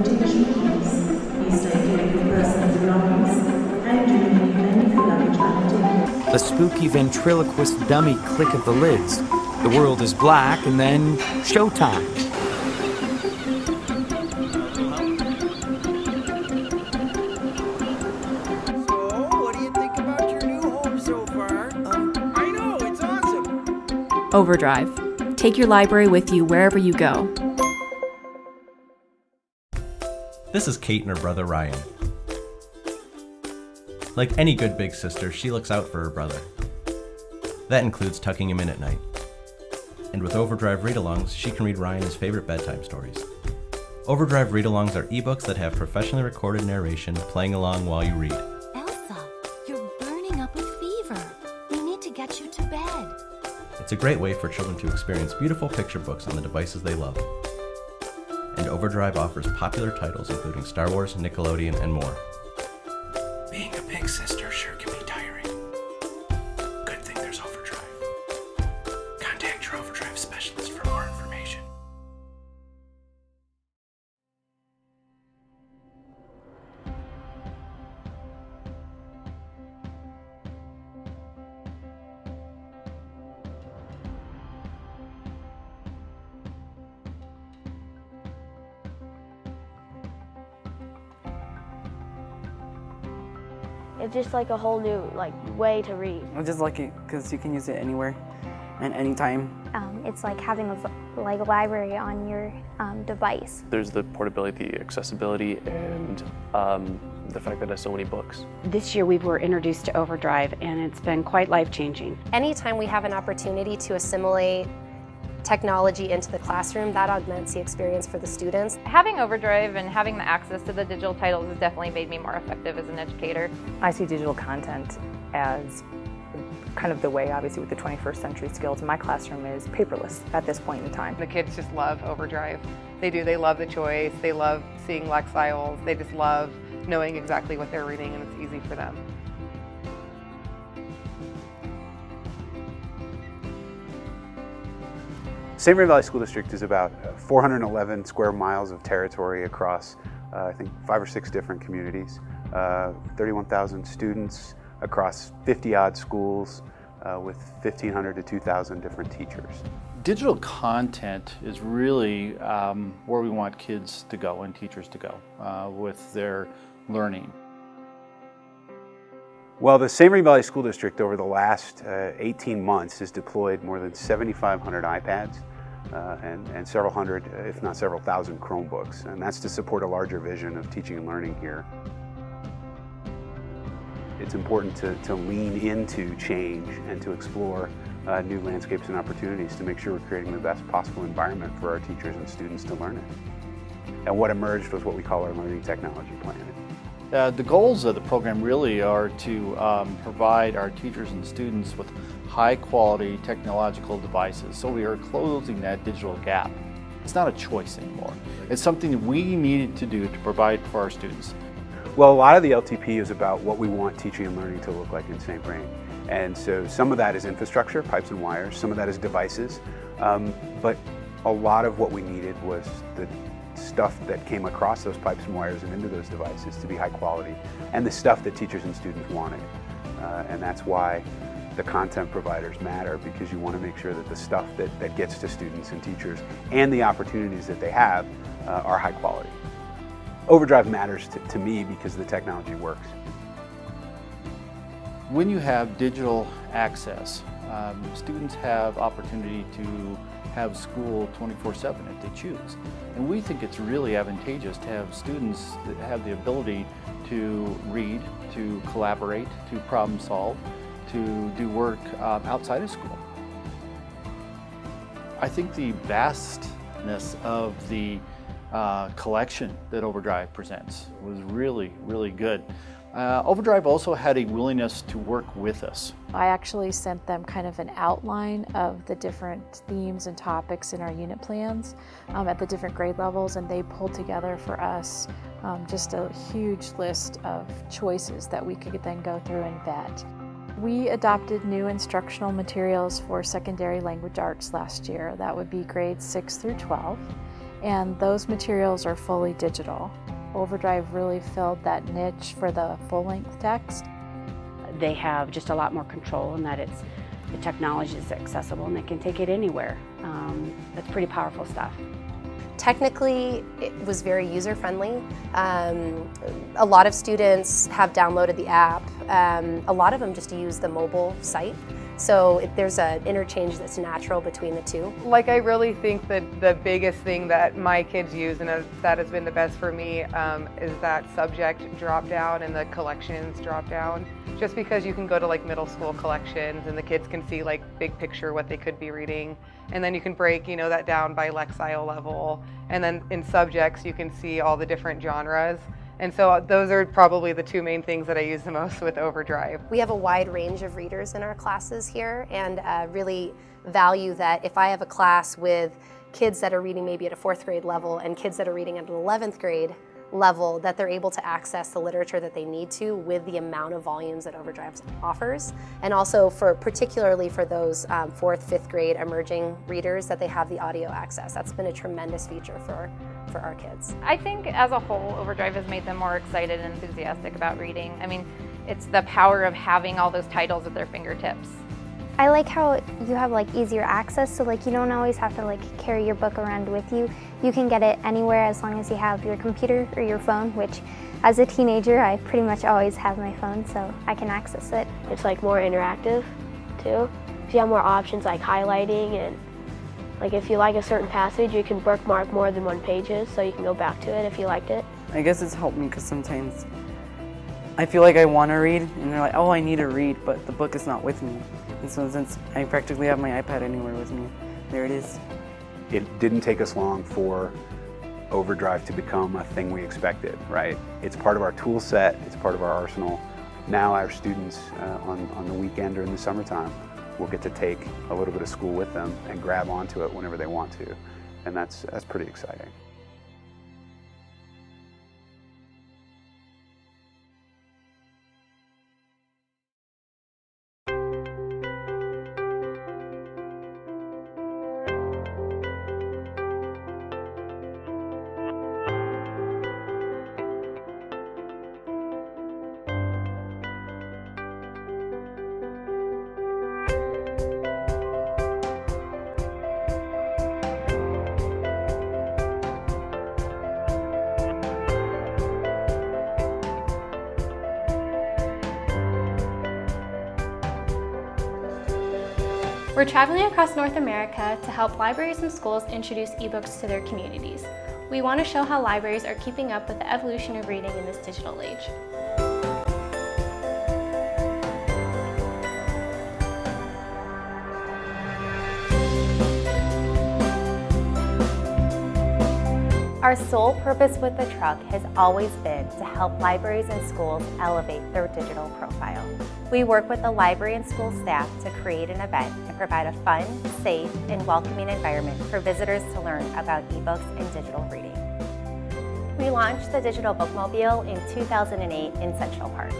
attention please. Please take care of your personal belongings and do not leave any luggage unattended. The spooky ventriloquist dummy click of the lids. The world is black, and then showtime. So, what do you think about your new home so far? I know, it's awesome. Overdrive. Take your library with you wherever you go. This is Kate and her brother Ryan. Like any good big sister, she looks out for her brother. That includes tucking him in at night. And with Overdrive read-alongs, she can read Ryan his favorite bedtime stories. Overdrive read-alongs are ebooks that have professionally recorded narration playing along while you read. Elsa, you're burning up with fever. We need to get you to bed. It's a great way for children to experience beautiful picture books on the devices they love. And Overdrive offers popular titles including Star Wars, Nickelodeon, and more. Being a big sister sure can be tiring. Good thing there's Overdrive. Contact your Overdrive specialist for more information. It's just like a whole new way to read. I just like it because you can use it anywhere and anytime. It's like having a library on your device. There's the portability, the accessibility, and the fact that it has so many books. This year we were introduced to Overdrive, and it's been quite life-changing. Anytime we have an opportunity to assimilate technology into the classroom, that augments the experience for the students. Having Overdrive and having the access to the digital titles has definitely made me more effective as an educator. I see digital content as kind of the way, obviously, with the 21st century skills. My classroom is paperless at this point in time. The kids just love Overdrive. They do. They love the choice. They love seeing lexicals. They just love knowing exactly what they're reading, and it's easy for them. St. Mary Valley School District is about 411 square miles of territory across, I think, 5 or 6 different communities, 31,000 students across 50-odd schools with 1,500 to 2,000 different teachers. Digital content is really where we want kids to go and teachers to go with their learning. Well, the St. Mary Valley School District over the last 18 months has deployed more than 7,500 iPads and several hundred, if not several thousand Chromebooks, and that's to support a larger vision of teaching and learning here. It's important to lean into change and to explore new landscapes and opportunities to make sure we're creating the best possible environment for our teachers and students to learn it. And what emerged was what we call our Learning Technology Plan. The goals of the program really are to provide our teachers and students with high-quality technological devices, so we are closing that digital gap. It's not a choice anymore. It's something that we needed to do to provide for our students. Well, a lot of the LTP is about what we want teaching and learning to look like in St. Vrain. And so some of that is infrastructure, pipes and wires, some of that is devices, but a lot of what we needed was the stuff that came across those pipes and wires and into those devices to be high quality, and the stuff that teachers and students wanted. And that's why the content providers matter, because you want to make sure that the stuff that gets to students and teachers and the opportunities that they have are high quality. Overdrive matters to me because the technology works. When you have digital access, students have opportunity to have school 24/7 if they choose. And we think it's really advantageous to have students that have the ability to read, to collaborate, to problem solve, to do work outside of school. I think the vastness of the collection that Overdrive presents was really, really good. Overdrive also had a willingness to work with us. I actually sent them kind of an outline of the different themes and topics in our unit plans at the different grade levels, and they pulled together for us just a huge list of choices that we could then go through and vet. We adopted new instructional materials for secondary language arts last year. That would be grades 6 through 12. and those materials are fully digital. Overdrive really filled that niche for the full-length text. They have just a lot more control in that the technology is accessible and they can take it anywhere. That's pretty powerful stuff. Technically, it was very user-friendly. A lot of students have downloaded the app. A lot of them just use the mobile site. So there's an interchange that's natural between the two. Like, I really think that the biggest thing that my kids use and that has been the best for me is that subject drop down and the collections drop down. Just because you can go to like middle school collections and the kids can see like big picture what they could be reading. And then you can break, you know, that down by lexile level. And then in subjects you can see all the different genres. And so those are probably the two main things that I use the most with Overdrive. We have a wide range of readers in our classes here, and really value that if I have a class with kids that are reading maybe at a 4th grade level and kids that are reading at an 11th grade level, that they're able to access the literature that they need to with the amount of volumes that Overdrive offers. And also particularly for those 4th, 5th grade emerging readers, that they have the audio access. That's been a tremendous feature for our kids. I think as a whole, Overdrive has made them more excited and enthusiastic about reading. I mean, it's the power of having all those titles at their fingertips. I like how you have like easier access, so like you don't always have to like carry your book around with you. You can get it anywhere as long as you have your computer or your phone, which as a teenager I pretty much always have my phone, so I can access it. It's like more interactive too. You have more options like highlighting, and like if you like a certain passage you can bookmark more than one pages, so you can go back to it if you liked it. I guess it's helped me because sometimes I feel like I want to read and they're like, oh, I need to read, but the book is not with me. And so since I practically have my iPad anywhere with me, there it is. It didn't take us long for Overdrive to become a thing we expected, right? It's part of our tool set, it's part of our arsenal. Now our students on the weekend or in the summertime will get to take a little bit of school with them and grab onto it whenever they want to. And that's pretty exciting. We're traveling across North America to help libraries and schools introduce ebooks to their communities. We want to show how libraries are keeping up with the evolution of reading in this digital age. Our sole purpose with the truck has always been to help libraries and schools elevate their digital profile. We work with the library and school staff to create an event and provide a fun, safe, and welcoming environment for visitors to learn about ebooks and digital reading. We launched the Digital Bookmobile in 2008 in Central Park.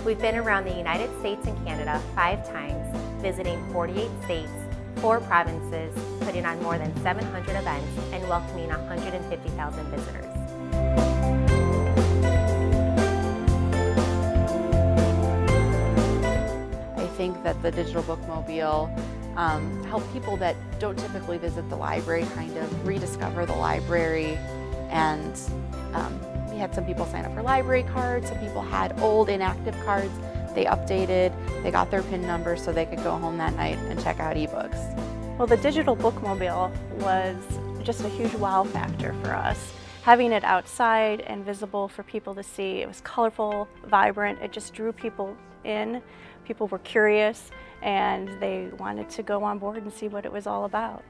We've been around the United States and Canada 5 times, visiting 48 states, 4 provinces, putting on more than 700 events, and welcoming 150,000 visitors. I think that the Digital Bookmobile help people that don't typically visit the library kind of rediscover the library. And we had some people sign up for library cards, some people had old inactive cards. They updated, they got their PIN number so they could go home that night and check out ebooks. Well, the Digital Bookmobile was just a huge wow factor for us. Having it outside and visible for people to see, it was colorful, vibrant, it just drew people in. People were curious and they wanted to go on board and see what it was all about.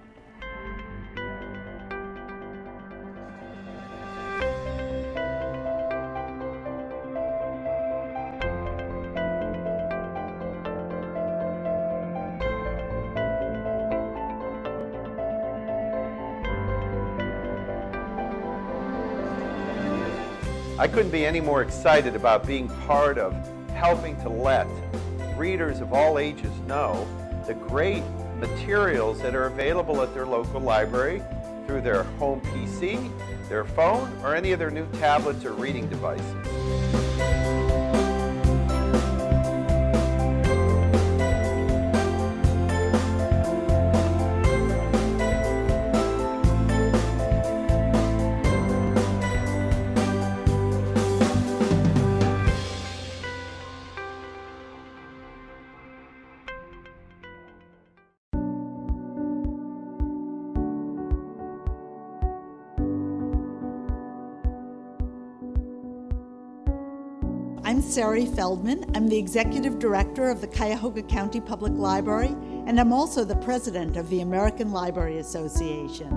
I couldn't be any more excited about being part of helping to let readers of all ages know the great materials that are available at their local library through their home PC, their phone, or any of their new tablets or reading devices. I'm Sari Feldman. I'm the Executive Director of the Cuyahoga County Public Library, and I'm also the President of the American Library Association.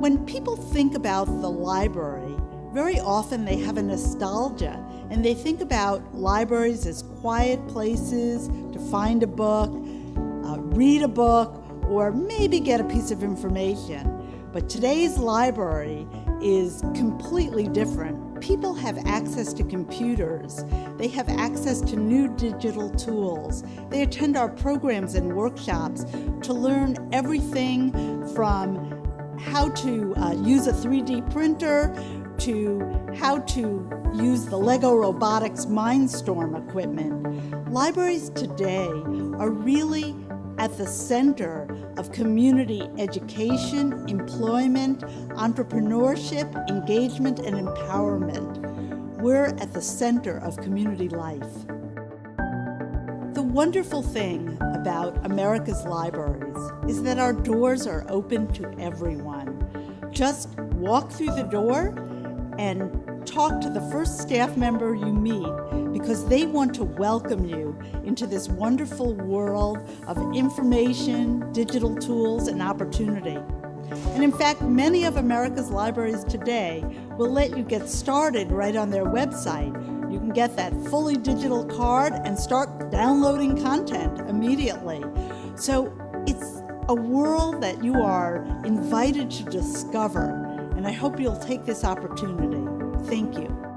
When people think about the library, very often they have a nostalgia, and they think about libraries as quiet places to find a book, read a book, or maybe get a piece of information. But today's library is completely different. People have access to computers. They have access to new digital tools. They attend our programs and workshops to learn everything from how to use a 3D printer to how to use the Lego Robotics Mindstorm equipment. Libraries today are really at the center of community education, employment, entrepreneurship, engagement, and empowerment. We're at the center of community life. The wonderful thing about America's libraries is that our doors are open to everyone. Just walk through the door and talk to the first staff member you meet, because they want to welcome you into this wonderful world of information, digital tools, and opportunity. And in fact, many of America's libraries today will let you get started right on their website. You can get that fully digital card and start downloading content immediately. So it's a world that you are invited to discover, and I hope you'll take this opportunity. Thank you.